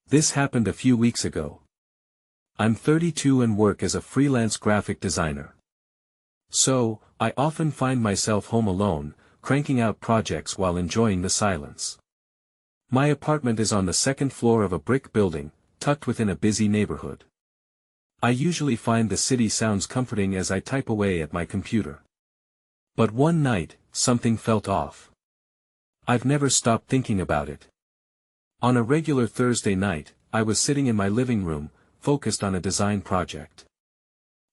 This happened a few weeks ago. I'm 32 and work as a freelance graphic designer. So, I often find myself home alone, cranking out projects while enjoying the silence. My apartment is on the second floor of a brick building, tucked within a busy neighborhood. I usually find the city sounds comforting as I type away at my computer. But one night, something felt off. I've never stopped thinking about it. On a regular Thursday night, I was sitting in my living room, focused on a design project.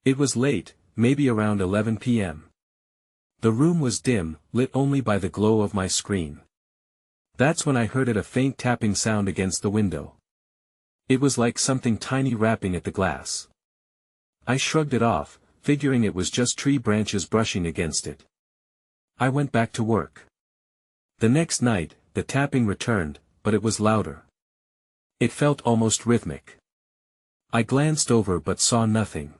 It was late, maybe around 11 p.m. The room was dim, lit only by the glow of my screen. That's when I heard a faint tapping sound against the window. It was like something tiny rapping at the glass. I shrugged it off, figuring it was just tree branches brushing against it. I went back to work. The next night, the tapping returned, but it was louder. It felt almost rhythmic. I glanced over but saw nothing.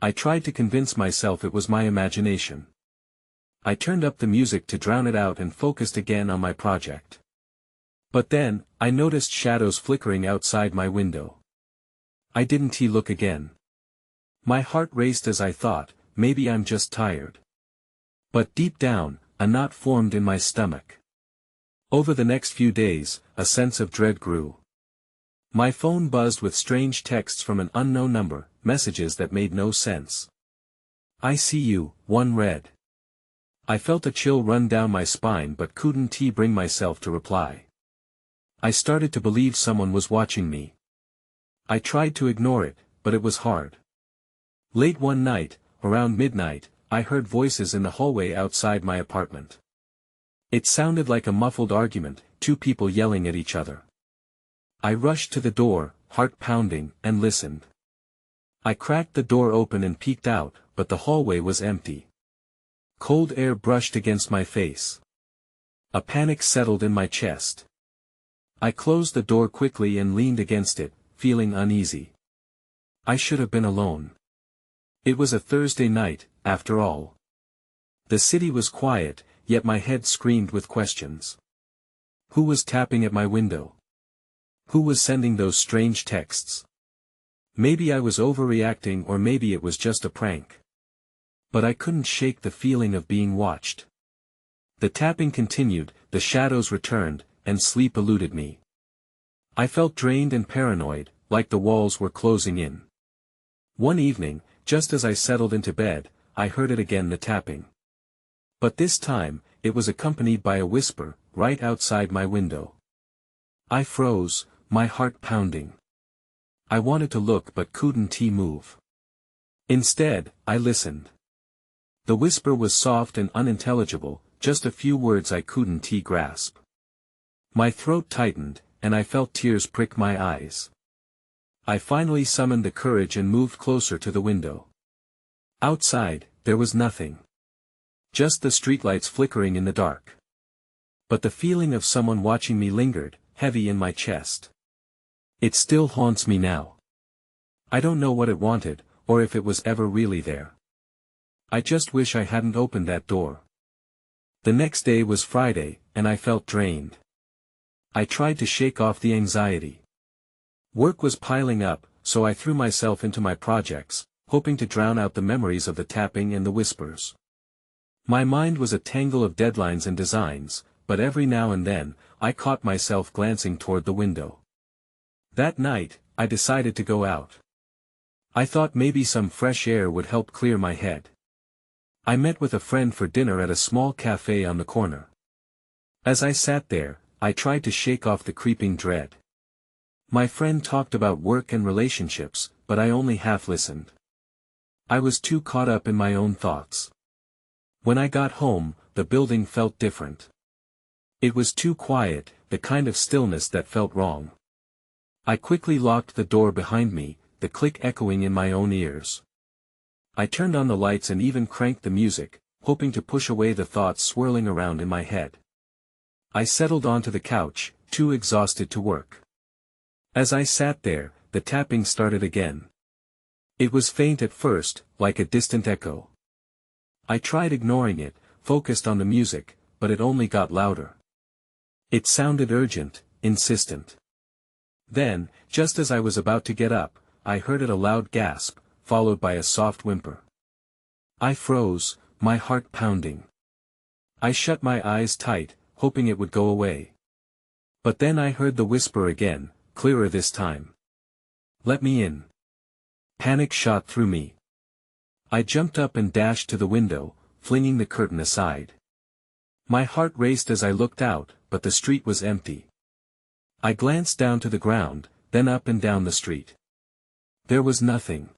I tried to convince myself it was my imagination. I turned up the music to drown it out and focused again on my project. But then, I noticed shadows flickering outside my window. I didn't look again. My heart raced as I thought, maybe I'm just tired. But deep down, a knot formed in my stomach. Over the next few days, a sense of dread grew. My phone buzzed with strange texts from an unknown number, messages that made no sense. "I see you," one read. I felt a chill run down my spine but couldn't bring myself to reply. I started to believe someone was watching me. I tried to ignore it, but it was hard. Late one night, around midnight, I heard voices in the hallway outside my apartment. It sounded like a muffled argument, two people yelling at each other. I rushed to the door, heart pounding, and listened. I cracked the door open and peeked out, but the hallway was empty. Cold air brushed against my face. A panic settled in my chest. I closed the door quickly and leaned against it, feeling uneasy. I should have been alone. It was a Thursday night, after all. The city was quiet, yet my head screamed with questions. Who was tapping at my window? Who was sending those strange texts? Maybe I was overreacting or maybe it was just a prank. But I couldn't shake the feeling of being watched. The tapping continued, the shadows returned, and sleep eluded me. I felt drained and paranoid, like the walls were closing in. One evening, just as I settled into bed, I heard it again, the tapping. But this time, it was accompanied by a whisper, right outside my window. I froze, my heart pounding. I wanted to look but couldn't move. Instead, I listened. The whisper was soft and unintelligible, just a few words I couldn't grasp. My throat tightened, and I felt tears prick my eyes. I finally summoned the courage and moved closer to the window. Outside, there was nothing. Just the streetlights flickering in the dark. But the feeling of someone watching me lingered, heavy in my chest. It still haunts me now. I don't know what it wanted, or if it was ever really there. I just wish I hadn't opened that door. The next day was Friday, and I felt drained. I tried to shake off the anxiety. Work was piling up, so I threw myself into my projects, hoping to drown out the memories of the tapping and the whispers. My mind was a tangle of deadlines and designs, but every now and then, I caught myself glancing toward the window. That night, I decided to go out. I thought maybe some fresh air would help clear my head. I met with a friend for dinner at a small cafe on the corner. As I sat there, I tried to shake off the creeping dread. My friend talked about work and relationships, but I only half listened. I was too caught up in my own thoughts. When I got home, the building felt different. It was too quiet, the kind of stillness that felt wrong. I quickly locked the door behind me, the click echoing in my own ears. I turned on the lights and even cranked the music, hoping to push away the thoughts swirling around in my head. I settled onto the couch, too exhausted to work. As I sat there, the tapping started again. It was faint at first, like a distant echo. I tried ignoring it, focused on the music, but it only got louder. It sounded urgent, insistent. Then, just as I was about to get up, I heard a loud gasp, followed by a soft whimper. I froze, my heart pounding. I shut my eyes tight, hoping it would go away. But then I heard the whisper again, clearer this time. "Let me in." Panic shot through me. I jumped up and dashed to the window, flinging the curtain aside. My heart raced as I looked out, but the street was empty. I glanced down to the ground, then up and down the street. There was nothing.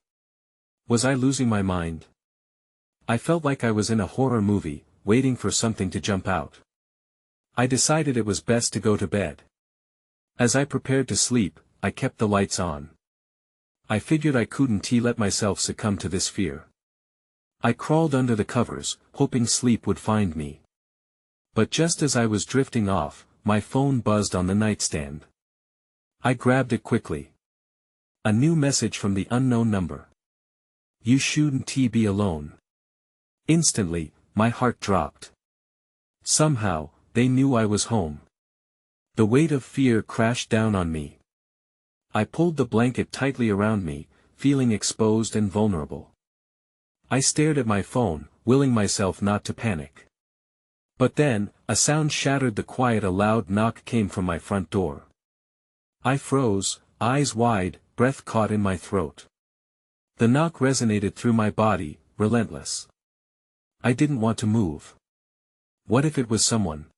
Was I losing my mind? I felt like I was in a horror movie, waiting for something to jump out. I decided it was best to go to bed. As I prepared to sleep, I kept the lights on. I figured I couldn't let myself succumb to this fear. I crawled under the covers, hoping sleep would find me. But just as I was drifting off, my phone buzzed on the nightstand. I grabbed it quickly. A new message from the unknown number. "You shouldn't be alone." Instantly, my heart dropped. Somehow, they knew I was home. The weight of fear crashed down on me. I pulled the blanket tightly around me, feeling exposed and vulnerable. I stared at my phone, willing myself not to panic. But then, a sound shattered the quiet. A loud knock came from my front door. I froze, eyes wide, breath caught in my throat. The knock resonated through my body, relentless. I didn't want to move. What if it was someone?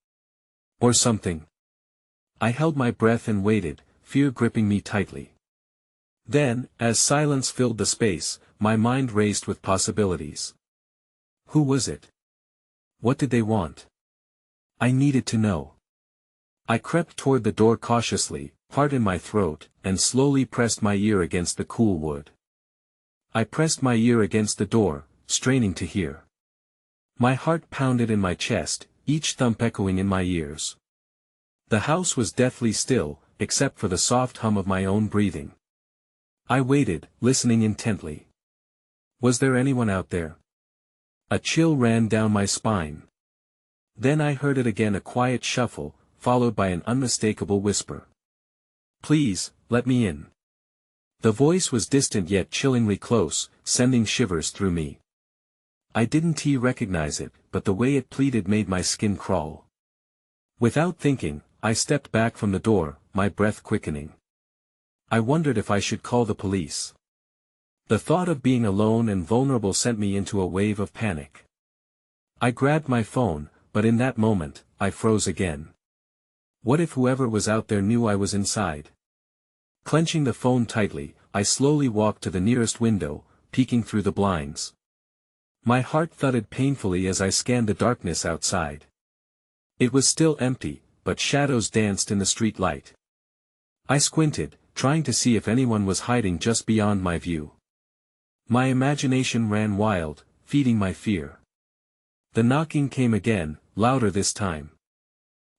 Or something? I held my breath and waited, fear gripping me tightly. Then, as silence filled the space, my mind raced with possibilities. Who was it? What did they want? I needed to know. I crept toward the door cautiously, heart in my throat, and slowly pressed my ear against the cool wood. I pressed my ear against the door, straining to hear. My heart pounded in my chest, each thump echoing in my ears. The house was deathly still, except for the soft hum of my own breathing. I waited, listening intently. Was there anyone out there? A chill ran down my spine. Then I heard it again, a quiet shuffle, followed by an unmistakable whisper. "Please, let me in." The voice was distant yet chillingly close, sending shivers through me. I didn't recognize it, but the way it pleaded made my skin crawl. Without thinking, I stepped back from the door, my breath quickening. I wondered if I should call the police. The thought of being alone and vulnerable sent me into a wave of panic. I grabbed my phone, but in that moment, I froze again. What if whoever was out there knew I was inside? Clenching the phone tightly, I slowly walked to the nearest window, peeking through the blinds. My heart thudded painfully as I scanned the darkness outside. It was still empty, but shadows danced in the street light. I squinted, trying to see if anyone was hiding just beyond my view. My imagination ran wild, feeding my fear. The knocking came again, louder this time.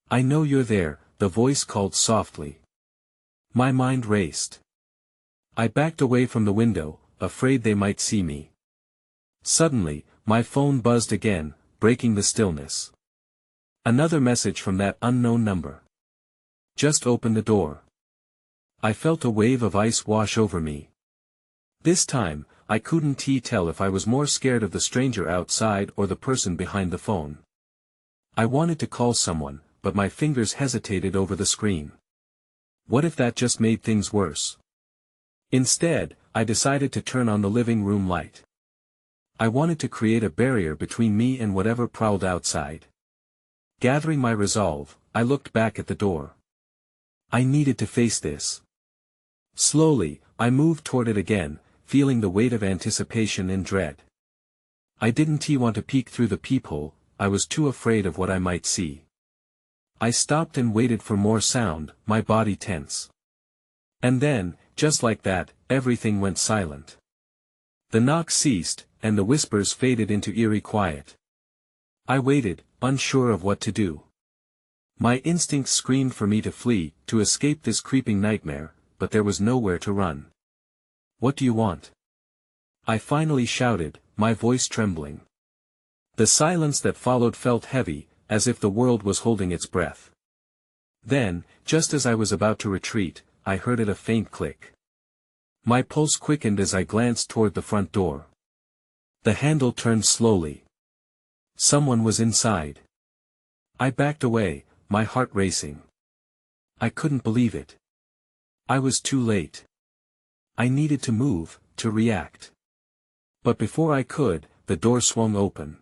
"I know you're there," the voice called softly. My mind raced. I backed away from the window, afraid they might see me. Suddenly, my phone buzzed again, breaking the stillness. Another message from that unknown number. "Just open the door." I felt a wave of ice wash over me. This time, I couldn't tell if I was more scared of the stranger outside or the person behind the phone. I wanted to call someone, but my fingers hesitated over the screen. What if that just made things worse? Instead, I decided to turn on the living room light. I wanted to create a barrier between me and whatever prowled outside. Gathering my resolve, I looked back at the door. I needed to face this. Slowly, I moved toward it again, feeling the weight of anticipation and dread. I didn't want to peek through the peephole, I was too afraid of what I might see. I stopped and waited for more sound, my body tense. And then, just like that, everything went silent. The knock ceased, and the whispers faded into eerie quiet. I waited, unsure of what to do. My instincts screamed for me to flee, to escape this creeping nightmare, but there was nowhere to run. "What do you want?" I finally shouted, my voice trembling. The silence that followed felt heavy, as if the world was holding its breath. Then, just as I was about to retreat, I heard it a faint click. My pulse quickened as I glanced toward the front door. The handle turned slowly. Someone was inside. I backed away, my heart racing. I couldn't believe it. I was too late. I needed to move, to react. But before I could, the door swung open.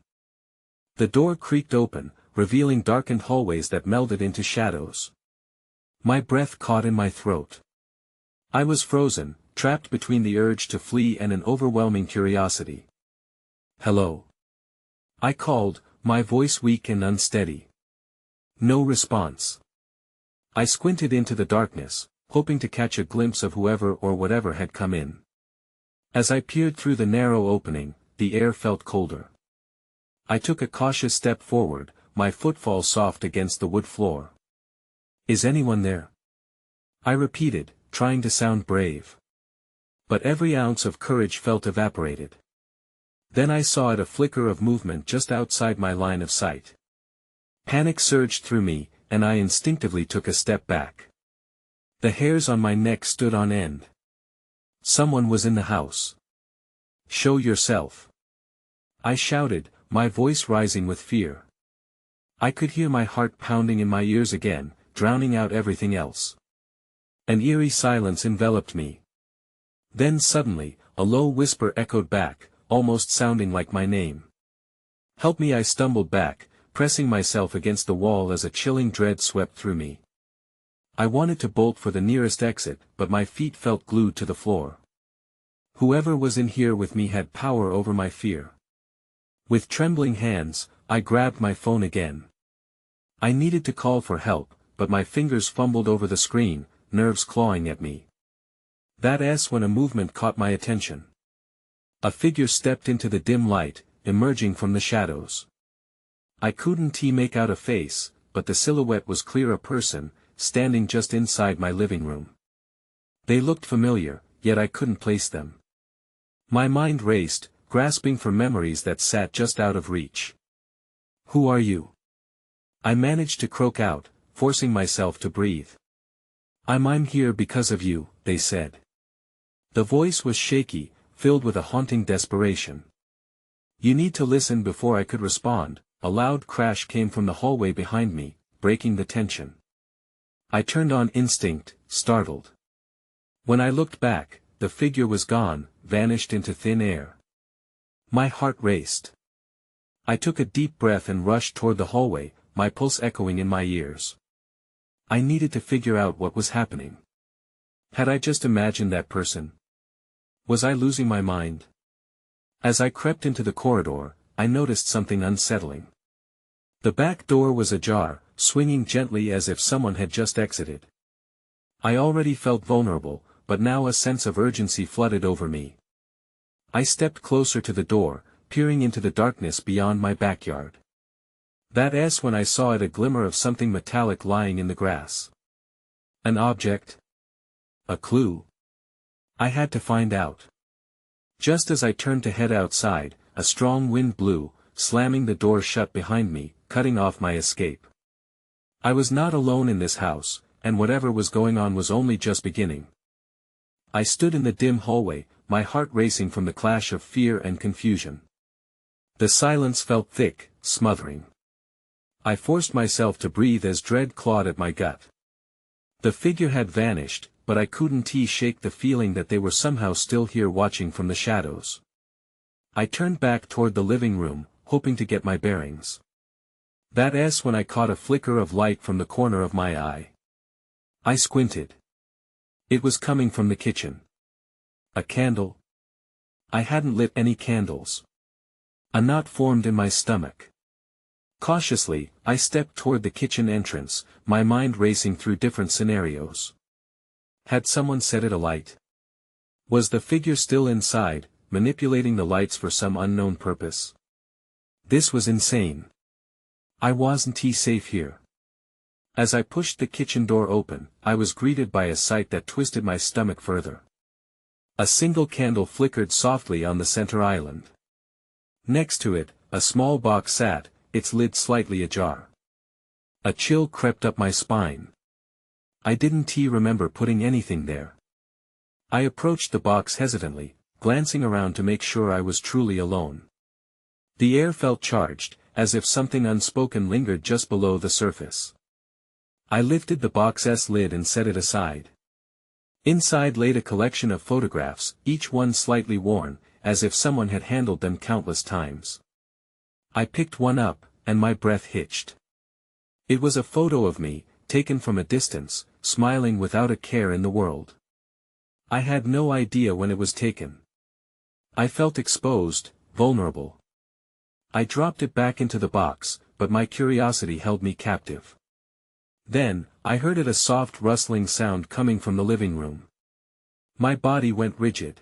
The door creaked open, revealing darkened hallways that melded into shadows. My breath caught in my throat. I was frozen, trapped between the urge to flee and an overwhelming curiosity. "Hello?" I called, my voice weak and unsteady. No response. I squinted into the darkness, hoping to catch a glimpse of whoever or whatever had come in. As I peered through the narrow opening, the air felt colder. I took a cautious step forward, my footfall soft against the wood floor. "Is anyone there?" I repeated, trying to sound brave. But every ounce of courage felt evaporated. Then I saw a flicker of movement just outside my line of sight. Panic surged through me, and I instinctively took a step back. The hairs on my neck stood on end. Someone was in the house. "Show yourself!" I shouted, my voice rising with fear. I could hear my heart pounding in my ears again, drowning out everything else. An eerie silence enveloped me. Then suddenly, a low whisper echoed back, almost sounding like my name. "Help me!" I stumbled back, pressing myself against the wall as a chilling dread swept through me. I wanted to bolt for the nearest exit, but my feet felt glued to the floor. Whoever was in here with me had power over my fear. With trembling hands, I grabbed my phone again. I needed to call for help, but my fingers fumbled over the screen, nerves clawing at me. That's when a movement caught my attention. A figure stepped into the dim light, emerging from the shadows. I couldn't make out a face, but the silhouette was clear, a person, standing just inside my living room. They looked familiar, yet I couldn't place them. My mind raced, grasping for memories that sat just out of reach. "Who are you?" I managed to croak out, forcing myself to breathe. I'm here because of you," they said. The voice was shaky, filled with a haunting desperation. "You need to listen." Before I could respond, a loud crash came from the hallway behind me, breaking the tension. I turned on instinct, startled. When I looked back, the figure was gone, vanished into thin air. My heart raced. I took a deep breath and rushed toward the hallway, my pulse echoing in my ears. I needed to figure out what was happening. Had I just imagined that person? Was I losing my mind? As I crept into the corridor, I noticed something unsettling. The back door was ajar, swinging gently as if someone had just exited. I already felt vulnerable, but now a sense of urgency flooded over me. I stepped closer to the door, peering into the darkness beyond my backyard. That's when I saw a glimmer of something metallic lying in the grass. An object? A clue? I had to find out. Just as I turned to head outside, a strong wind blew, slamming the door shut behind me, cutting off my escape. I was not alone in this house, and whatever was going on was only just beginning. I stood in the dim hallway, my heart racing from the clash of fear and confusion. The silence felt thick, smothering. I forced myself to breathe as dread clawed at my gut. The figure had vanished, but I couldn't shake the feeling that they were somehow still here watching from the shadows. I turned back toward the living room, hoping to get my bearings. That's when I caught a flicker of light from the corner of my eye. I squinted. It was coming from the kitchen. A candle? I hadn't lit any candles. A knot formed in my stomach. Cautiously, I stepped toward the kitchen entrance, my mind racing through different scenarios. Had someone set it alight? Was the figure still inside, manipulating the lights for some unknown purpose? This was insane. I wasn't safe here. As I pushed the kitchen door open, I was greeted by a sight that twisted my stomach further. A single candle flickered softly on the center island. Next to it, a small box sat, its lid slightly ajar. A chill crept up my spine. I didn't remember putting anything there. I approached the box hesitantly, glancing around to make sure I was truly alone. The air felt charged, as if something unspoken lingered just below the surface. I lifted the box's lid and set it aside. Inside laid a collection of photographs, each one slightly worn, as if someone had handled them countless times. I picked one up, and my breath hitched. It was a photo of me, taken from a distance, smiling without a care in the world. I had no idea when it was taken. I felt exposed, vulnerable. I dropped it back into the box, but my curiosity held me captive. Then, I heard a soft rustling sound coming from the living room. My body went rigid.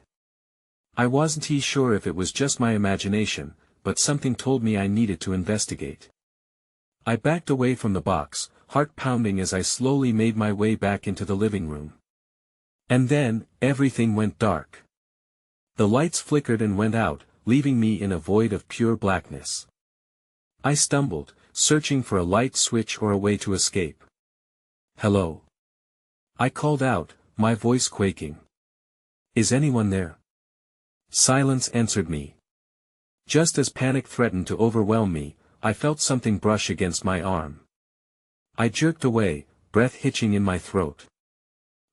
I wasn't sure if it was just my imagination, but something told me I needed to investigate. I backed away from the box, heart pounding as I slowly made my way back into the living room. And then, everything went dark. The lights flickered and went out, leaving me in a void of pure blackness. I stumbled, searching for a light switch or a way to escape. "Hello?" I called out, my voice quaking. "Is anyone there?" Silence answered me. Just as panic threatened to overwhelm me, I felt something brush against my arm. I jerked away, breath hitching in my throat.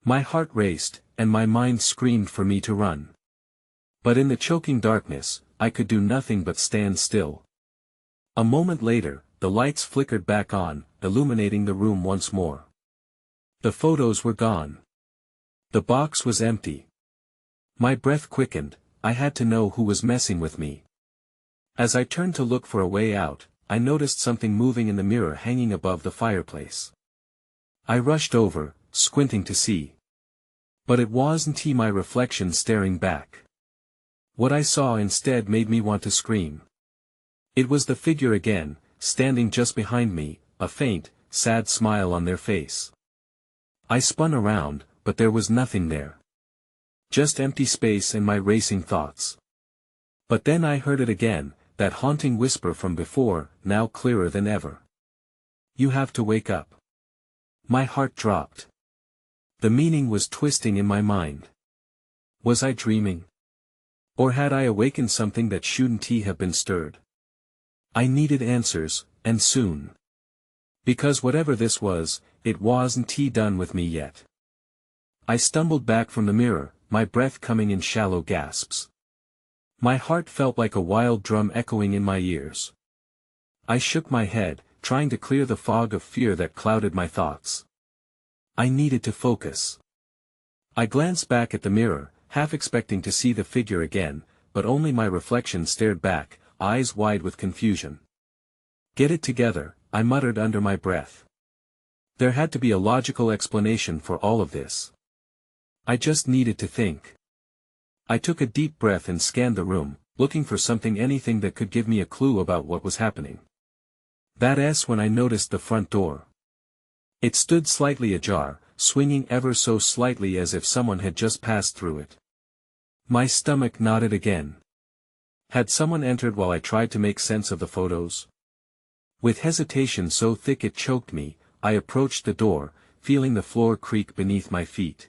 My heart raced, and my mind screamed for me to run. But in the choking darkness, I could do nothing but stand still. A moment later, the lights flickered back on, illuminating the room once more. The photos were gone. The box was empty. My breath quickened, I had to know who was messing with me. As I turned to look for a way out, I noticed something moving in the mirror hanging above the fireplace. I rushed over, squinting to see. But it wasn't my reflection staring back. What I saw instead made me want to scream. It was the figure again, standing just behind me, a faint, sad smile on their face. I spun around, but there was nothing there. Just empty space and my racing thoughts. But then I heard it again, that haunting whisper from before, now clearer than ever. "You have to wake up." My heart dropped. The meaning was twisting in my mind. Was I dreaming? Or had I awakened something that shouldn't have been stirred? I needed answers, and soon. Because whatever this was, it wasn't done with me yet. I stumbled back from the mirror, my breath coming in shallow gasps. My heart felt like a wild drum echoing in my ears. I shook my head, trying to clear the fog of fear that clouded my thoughts. I needed to focus. I glanced back at the mirror, half expecting to see the figure again, but only my reflection stared back, eyes wide with confusion. "Get it together," I muttered under my breath. There had to be a logical explanation for all of this. I just needed to think. I took a deep breath and scanned the room, looking for anything that could give me a clue about what was happening. That's when I noticed the front door. It stood slightly ajar, swinging ever so slightly as if someone had just passed through it. My stomach knotted again. Had someone entered while I tried to make sense of the photos? With hesitation so thick it choked me, I approached the door, feeling the floor creak beneath my feet.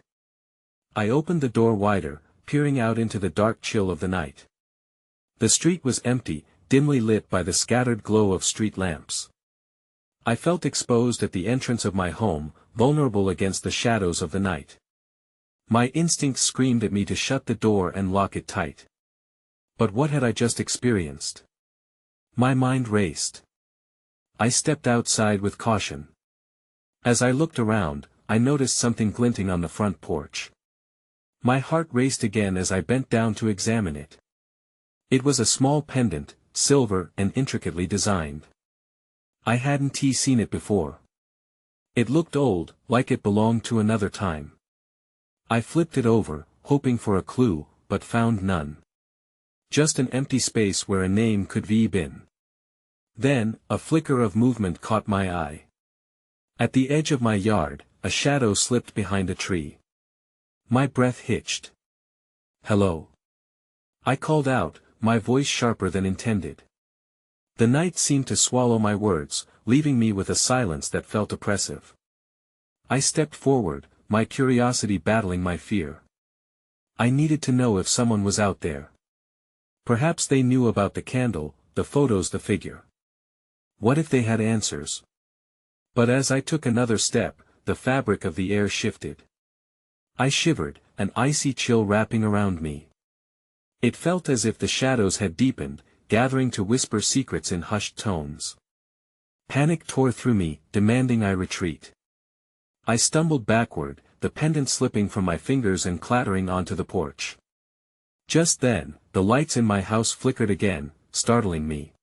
I opened the door wider, peering out into the dark chill of the night. The street was empty, dimly lit by the scattered glow of street lamps. I felt exposed at the entrance of my home, vulnerable against the shadows of the night. My instincts screamed at me to shut the door and lock it tight. But what had I just experienced? My mind raced. I stepped outside with caution. As I looked around, I noticed something glinting on the front porch. My heart raced again as I bent down to examine it. It was a small pendant, silver and intricately designed. I hadn't seen it before. It looked old, like it belonged to another time. I flipped it over, hoping for a clue, but found none. Just an empty space where a name could be been. Then, a flicker of movement caught my eye. At the edge of my yard, a shadow slipped behind a tree. My breath hitched. "Hello?" I called out, my voice sharper than intended. The night seemed to swallow my words, leaving me with a silence that felt oppressive. I stepped forward, my curiosity battling my fear. I needed to know if someone was out there. Perhaps they knew about the candle, the photos, the figure. What if they had answers? But as I took another step, the fabric of the air shifted. I shivered, an icy chill wrapping around me. It felt as if the shadows had deepened, gathering to whisper secrets in hushed tones. Panic tore through me, demanding I retreat. I stumbled backward, the pendant slipping from my fingers and clattering onto the porch. Just then, the lights in my house flickered again, startling me.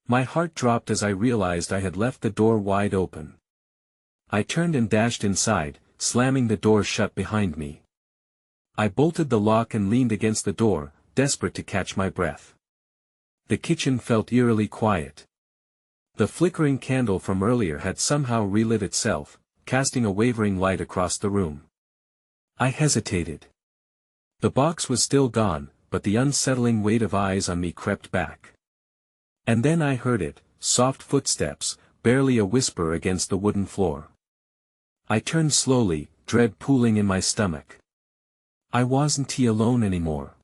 My heart dropped as I realized I had left the door wide open. I turned and dashed inside, slamming the door shut behind me. I bolted the lock and leaned against the door, desperate to catch my breath. The kitchen felt eerily quiet. The flickering candle from earlier had somehow relit itself, casting a wavering light across the room. I hesitated. The box was still gone, but the unsettling weight of eyes on me crept back. And then I heard it, soft footsteps, barely a whisper against the wooden floor. I turned slowly, dread pooling in my stomach. I wasn't alone anymore.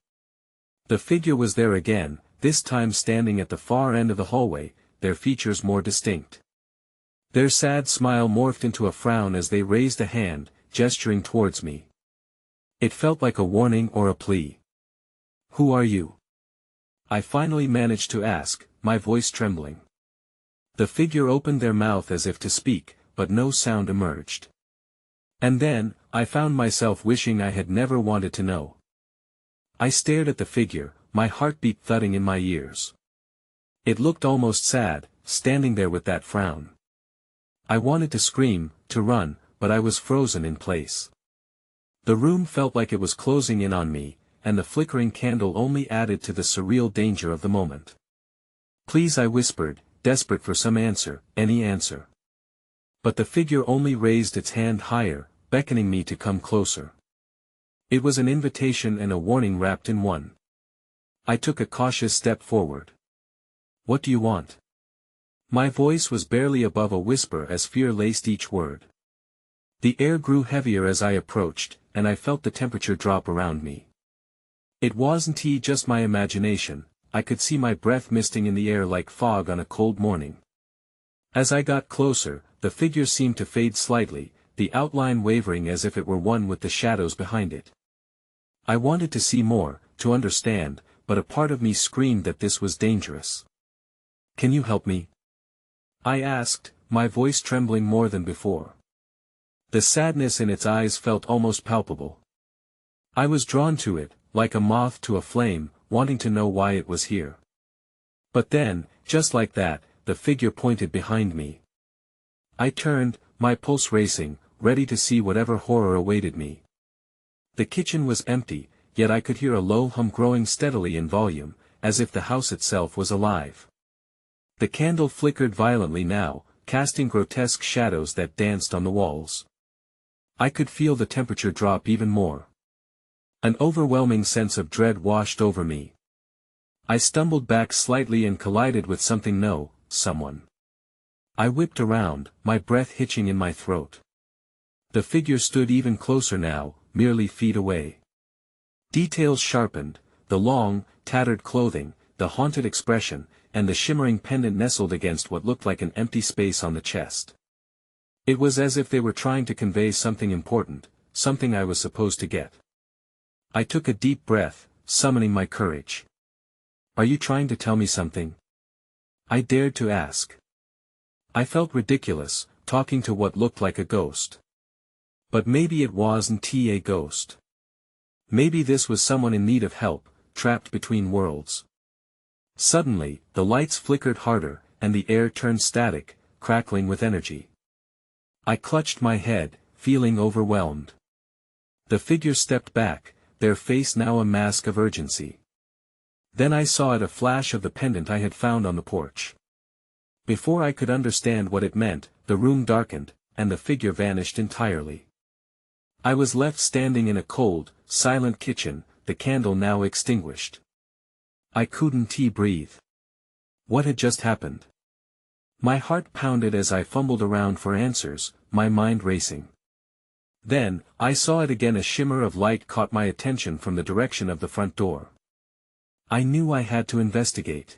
The figure was there again, this time standing at the far end of the hallway, their features more distinct. Their sad smile morphed into a frown as they raised a hand, gesturing towards me. It felt like a warning or a plea. "Who are you?" I finally managed to ask, my voice trembling. The figure opened their mouth as if to speak, but no sound emerged. And then, I found myself wishing I had never wanted to know. I stared at the figure, my heartbeat thudding in my ears. It looked almost sad, standing there with that frown. I wanted to scream, to run, but I was frozen in place. The room felt like it was closing in on me, and the flickering candle only added to the surreal danger of the moment. "Please," I whispered, desperate for some answer, any answer. But the figure only raised its hand higher, beckoning me to come closer. It was an invitation and a warning wrapped in one. I took a cautious step forward. "What do you want?" My voice was barely above a whisper as fear laced each word. The air grew heavier as I approached, and I felt the temperature drop around me. It wasn't just my imagination, I could see my breath misting in the air like fog on a cold morning. As I got closer, the figure seemed to fade slightly, the outline wavering as if it were one with the shadows behind it. I wanted to see more, to understand, but a part of me screamed that this was dangerous. "Can you help me?" I asked, my voice trembling more than before. The sadness in its eyes felt almost palpable. I was drawn to it, like a moth to a flame, wanting to know why it was here. But then, just like that, the figure pointed behind me. I turned, my pulse racing, ready to see whatever horror awaited me. The kitchen was empty, yet I could hear a low hum growing steadily in volume, as if the house itself was alive. The candle flickered violently now, casting grotesque shadows that danced on the walls. I could feel the temperature drop even more. An overwhelming sense of dread washed over me. I stumbled back slightly and collided with someone. I whipped around, my breath hitching in my throat. The figure stood even closer now, merely feet away. Details sharpened, the long, tattered clothing, the haunted expression, and the shimmering pendant nestled against what looked like an empty space on the chest. It was as if they were trying to convey something important, something I was supposed to get. I took a deep breath, summoning my courage. "Are you trying to tell me something?" I dared to ask. I felt ridiculous, talking to what looked like a ghost. But maybe it wasn't a ghost. Maybe this was someone in need of help, trapped between worlds. Suddenly, the lights flickered harder, and the air turned static, crackling with energy. I clutched my head, feeling overwhelmed. The figure stepped back, their face now a mask of urgency. Then I saw at a flash of the pendant I had found on the porch. Before I could understand what it meant, the room darkened, and the figure vanished entirely. I was left standing in a cold, silent kitchen, the candle now extinguished. I couldn't breathe. What had just happened? My heart pounded as I fumbled around for answers, my mind racing. Then, I saw it again. A shimmer of light caught my attention from the direction of the front door. I knew I had to investigate.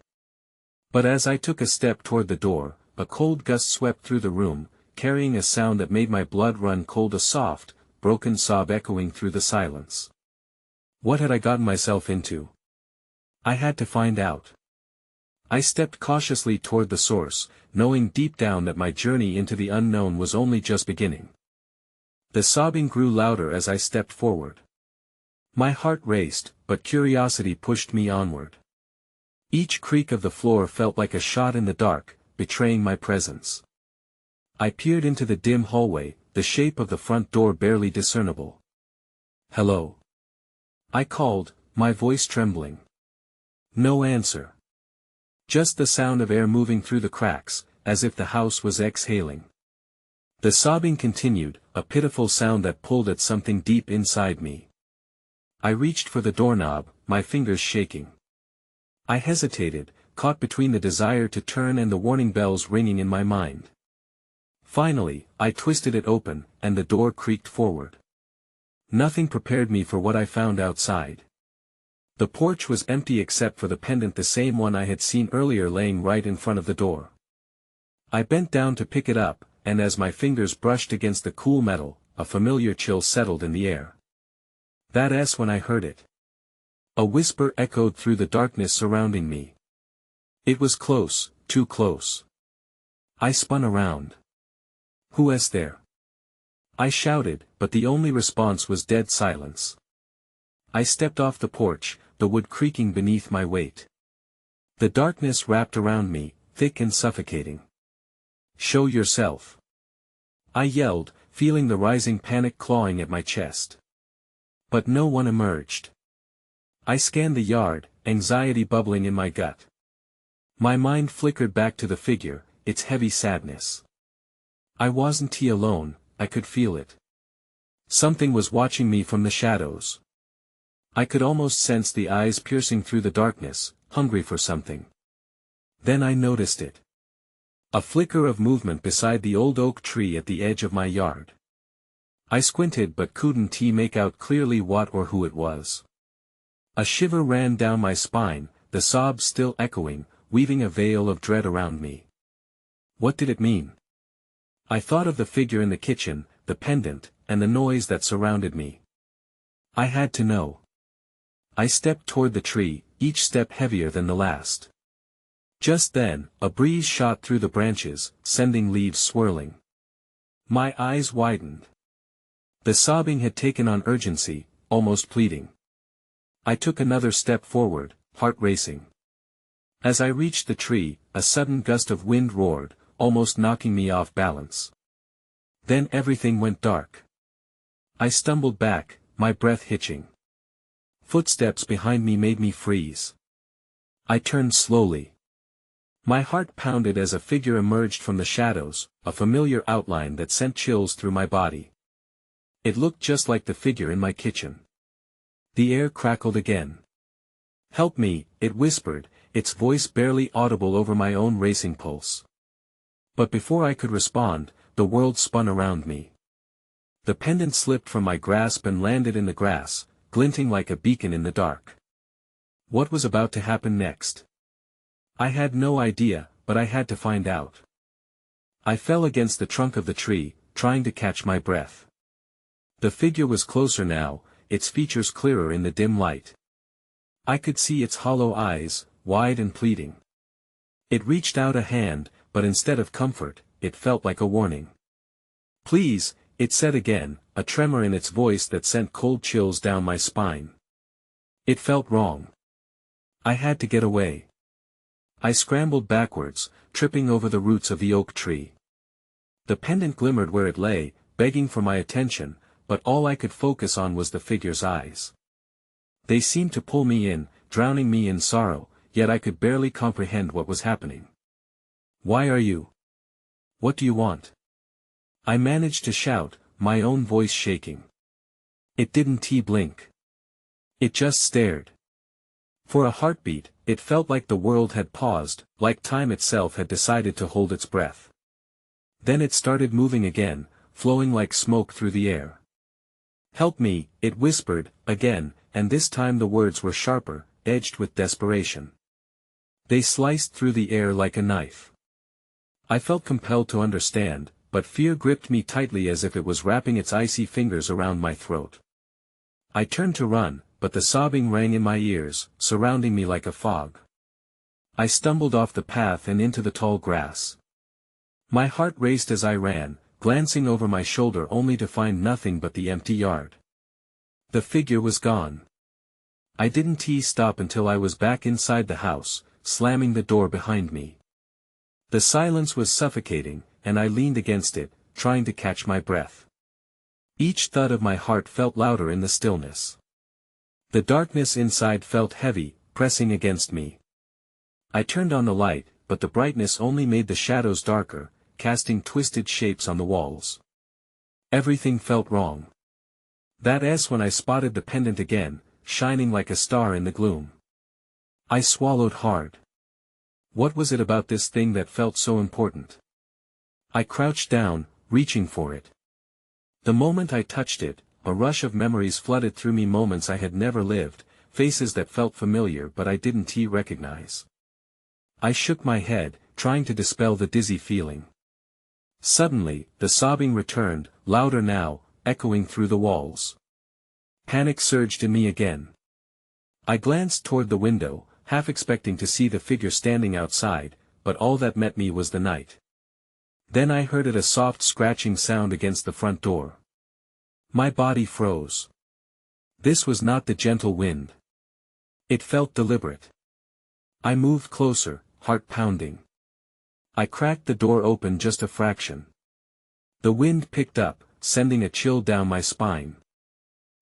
But as I took a step toward the door, a cold gust swept through the room, carrying a sound that made my blood run cold, a soft, broken sob echoing through the silence. What had I gotten myself into? I had to find out. I stepped cautiously toward the source, knowing deep down that my journey into the unknown was only just beginning. The sobbing grew louder as I stepped forward. My heart raced, but curiosity pushed me onward. Each creak of the floor felt like a shot in the dark, betraying my presence. I peered into the dim hallway, the shape of the front door barely discernible. "Hello?" I called, my voice trembling. No answer. Just the sound of air moving through the cracks, as if the house was exhaling. The sobbing continued, a pitiful sound that pulled at something deep inside me. I reached for the doorknob, my fingers shaking. I hesitated, caught between the desire to turn and the warning bells ringing in my mind. Finally, I twisted it open, and the door creaked forward. Nothing prepared me for what I found outside. The porch was empty except for the pendant, the same one I had seen earlier laying right in front of the door. I bent down to pick it up, and as my fingers brushed against the cool metal, a familiar chill settled in the air. That's when I heard it. A whisper echoed through the darkness surrounding me. It was close, too close. I spun around. "Who is there?" I shouted, but the only response was dead silence. I stepped off the porch, the wood creaking beneath my weight. The darkness wrapped around me, thick and suffocating. "Show yourself!" I yelled, feeling the rising panic clawing at my chest. But no one emerged. I scanned the yard, anxiety bubbling in my gut. My mind flickered back to the figure, its heavy sadness. I wasn't alone, I could feel it. Something was watching me from the shadows. I could almost sense the eyes piercing through the darkness, hungry for something. Then I noticed it. A flicker of movement beside the old oak tree at the edge of my yard. I squinted but couldn't make out clearly what or who it was. A shiver ran down my spine, the sobs still echoing, weaving a veil of dread around me. What did it mean? I thought of the figure in the kitchen, the pendant, and the noise that surrounded me. I had to know. I stepped toward the tree, each step heavier than the last. Just then, a breeze shot through the branches, sending leaves swirling. My eyes widened. The sobbing had taken on urgency, almost pleading. I took another step forward, heart racing. As I reached the tree, a sudden gust of wind roared, almost knocking me off balance. Then everything went dark. I stumbled back, my breath hitching. Footsteps behind me made me freeze. I turned slowly. My heart pounded as a figure emerged from the shadows, a familiar outline that sent chills through my body. It looked just like the figure in my kitchen. The air crackled again. "Help me," it whispered, its voice barely audible over my own racing pulse. But before I could respond, the world spun around me. The pendant slipped from my grasp and landed in the grass, glinting like a beacon in the dark. What was about to happen next? I had no idea, but I had to find out. I fell against the trunk of the tree, trying to catch my breath. The figure was closer now, its features clearer in the dim light. I could see its hollow eyes, wide and pleading. It reached out a hand, but instead of comfort, it felt like a warning. "Please," it said again, a tremor in its voice that sent cold chills down my spine. It felt wrong. I had to get away. I scrambled backwards, tripping over the roots of the oak tree. The pendant glimmered where it lay, begging for my attention, but all I could focus on was the figure's eyes. They seemed to pull me in, drowning me in sorrow, yet I could barely comprehend what was happening. "Why are you? What do you want?" I managed to shout, my own voice shaking. It didn't blink. It just stared. For a heartbeat, it felt like the world had paused, like time itself had decided to hold its breath. Then it started moving again, flowing like smoke through the air. "Help me," it whispered, again, and this time the words were sharper, edged with desperation. They sliced through the air like a knife. I felt compelled to understand, but fear gripped me tightly as if it was wrapping its icy fingers around my throat. I turned to run, but the sobbing rang in my ears, surrounding me like a fog. I stumbled off the path and into the tall grass. My heart raced as I ran, glancing over my shoulder only to find nothing but the empty yard. The figure was gone. I didn't stop until I was back inside the house, slamming the door behind me. The silence was suffocating, and I leaned against it, trying to catch my breath. Each thud of my heart felt louder in the stillness. The darkness inside felt heavy, pressing against me. I turned on the light, but the brightness only made the shadows darker, casting twisted shapes on the walls. Everything felt wrong. That's when I spotted the pendant again, shining like a star in the gloom. I swallowed hard. What was it about this thing that felt so important? I crouched down, reaching for it. The moment I touched it, a rush of memories flooded through me, moments I had never lived, faces that felt familiar but I didn't recognize. I shook my head, trying to dispel the dizzy feeling. Suddenly, the sobbing returned, louder now, echoing through the walls. Panic surged in me again. I glanced toward the window, half expecting to see the figure standing outside, but all that met me was the night. Then I heard a soft scratching sound against the front door. My body froze. This was not the gentle wind. It felt deliberate. I moved closer, heart pounding. I cracked the door open just a fraction. The wind picked up, sending a chill down my spine.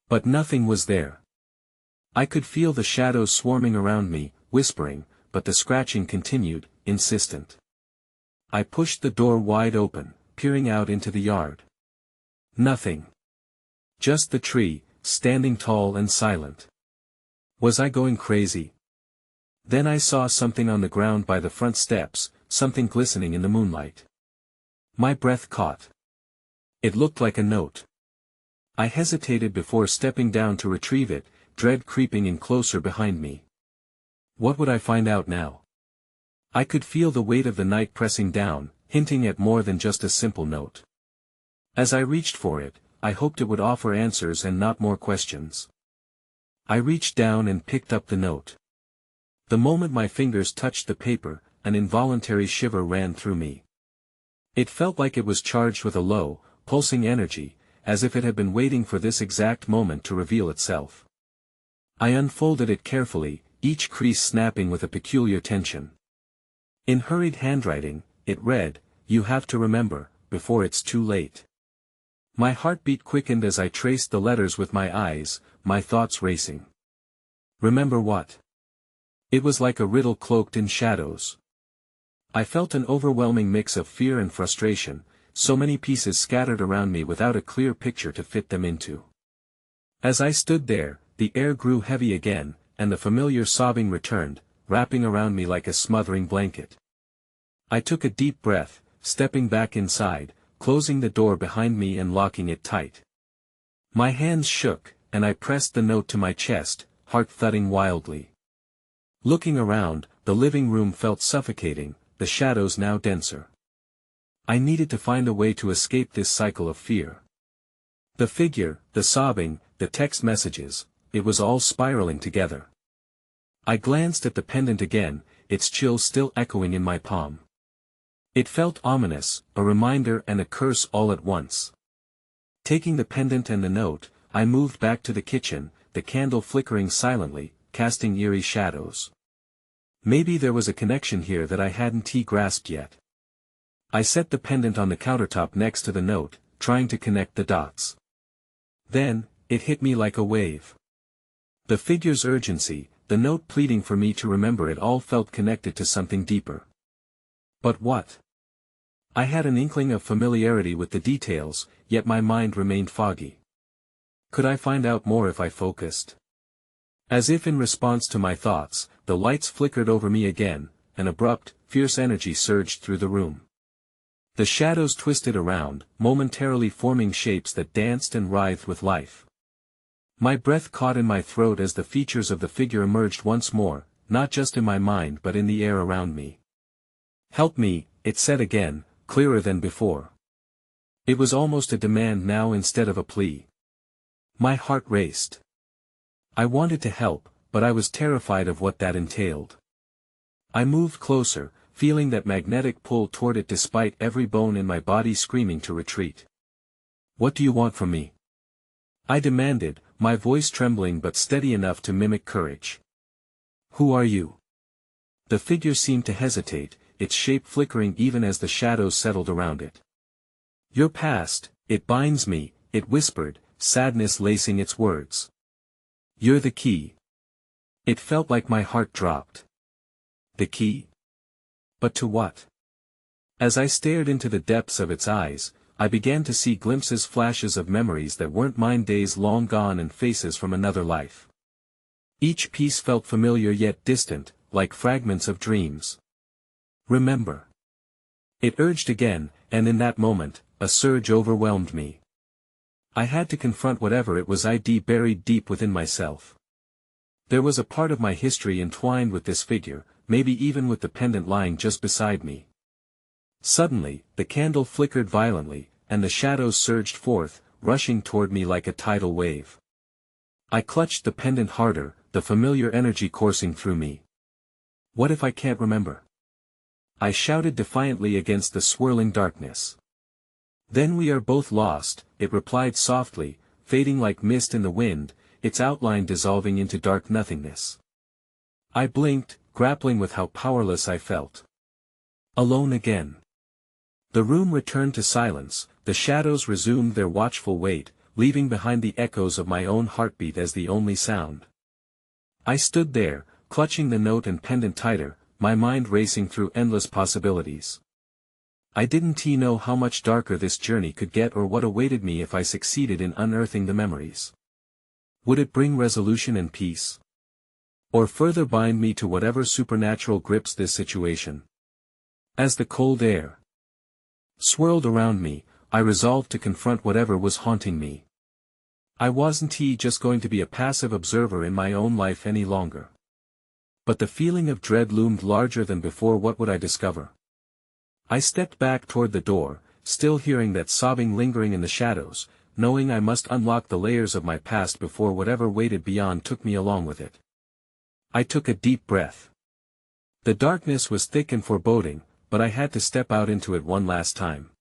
But nothing was there. I could feel the shadows swarming around me, whispering, but the scratching continued, insistent. I pushed the door wide open, peering out into the yard. Nothing. Just the tree, standing tall and silent. Was I going crazy? Then I saw something on the ground by the front steps, something glistening in the moonlight. My breath caught. It looked like a note. I hesitated before stepping down to retrieve it, dread creeping in closer behind me. What would I find out now? I could feel the weight of the night pressing down, hinting at more than just a simple note. As I reached for it, I hoped it would offer answers and not more questions. I reached down and picked up the note. The moment my fingers touched the paper, an involuntary shiver ran through me. It felt like it was charged with a low, pulsing energy, as if it had been waiting for this exact moment to reveal itself. I unfolded it carefully, each crease snapping with a peculiar tension. In hurried handwriting, it read, "You have to remember, before it's too late." My heartbeat quickened as I traced the letters with my eyes, my thoughts racing. Remember what? It was like a riddle cloaked in shadows. I felt an overwhelming mix of fear and frustration, so many pieces scattered around me without a clear picture to fit them into. As I stood there, the air grew heavy again, and the familiar sobbing returned, wrapping around me like a smothering blanket. I took a deep breath, stepping back inside, closing the door behind me and locking it tight. My hands shook, and I pressed the note to my chest, heart thudding wildly. Looking around, the living room felt suffocating, the shadows now denser. I needed to find a way to escape this cycle of fear. The figure, the sobbing, the text messages, it was all spiraling together. I glanced at the pendant again, its chill still echoing in my palm. It felt ominous, a reminder and a curse all at once. Taking the pendant and the note, I moved back to the kitchen, the candle flickering silently, casting eerie shadows. Maybe there was a connection here that I hadn't grasped yet. I set the pendant on the countertop next to the note, trying to connect the dots. Then, it hit me like a wave. The figure's urgency, the note pleading for me to remember, it all felt connected to something deeper. But what? I had an inkling of familiarity with the details, yet my mind remained foggy. Could I find out more if I focused? As if in response to my thoughts, the lights flickered over me again, an abrupt, fierce energy surged through the room. The shadows twisted around, momentarily forming shapes that danced and writhed with life. My breath caught in my throat as the features of the figure emerged once more, not just in my mind but in the air around me. "Help me," it said again, clearer than before. It was almost a demand now instead of a plea. My heart raced. I wanted to help, but I was terrified of what that entailed. I moved closer, feeling that magnetic pull toward it despite every bone in my body screaming to retreat. "What do you want from me?" I demanded, my voice trembling but steady enough to mimic courage. "Who are you?" The figure seemed to hesitate, its shape flickering even as the shadows settled around it. "Your past, it binds me," it whispered, sadness lacing its words. "You're the key." It felt like my heart dropped. The key? But to what? As I stared into the depths of its eyes, I began to see glimpses, flashes of memories that weren't mine, days long gone and faces from another life. Each piece felt familiar yet distant, like fragments of dreams. "Remember." It urged again, and in that moment, a surge overwhelmed me. I had to confront whatever it was I'd buried deep within myself. There was a part of my history entwined with this figure, maybe even with the pendant lying just beside me. Suddenly, the candle flickered violently, and the shadows surged forth, rushing toward me like a tidal wave. I clutched the pendant harder, the familiar energy coursing through me. "What if I can't remember?" I shouted defiantly against the swirling darkness. "Then we are both lost," it replied softly, fading like mist in the wind, its outline dissolving into dark nothingness. I blinked, grappling with how powerless I felt. Alone again. The room returned to silence, the shadows resumed their watchful wait, leaving behind the echoes of my own heartbeat as the only sound. I stood there, clutching the note and pendant tighter, my mind racing through endless possibilities. I didn't know how much darker this journey could get or what awaited me if I succeeded in unearthing the memories. Would it bring resolution and peace? Or further bind me to whatever supernatural grips this situation? As the cold air swirled around me, I resolved to confront whatever was haunting me. I wasn't just going to be a passive observer in my own life any longer. But the feeling of dread loomed larger than before. What would I discover? I stepped back toward the door, still hearing that sobbing lingering in the shadows, knowing I must unlock the layers of my past before whatever waited beyond took me along with it. I took a deep breath. The darkness was thick and foreboding, but I had to step out into it one last time.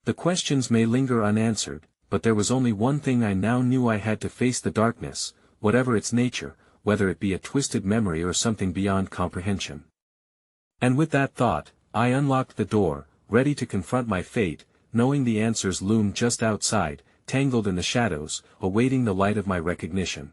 The questions may linger unanswered, but there was only one thing I now knew: I had to face the darkness, whatever its nature, whether it be a twisted memory or something beyond comprehension. And with that thought, I unlocked the door, ready to confront my fate, knowing the answers loomed just outside, tangled in the shadows, awaiting the light of my recognition.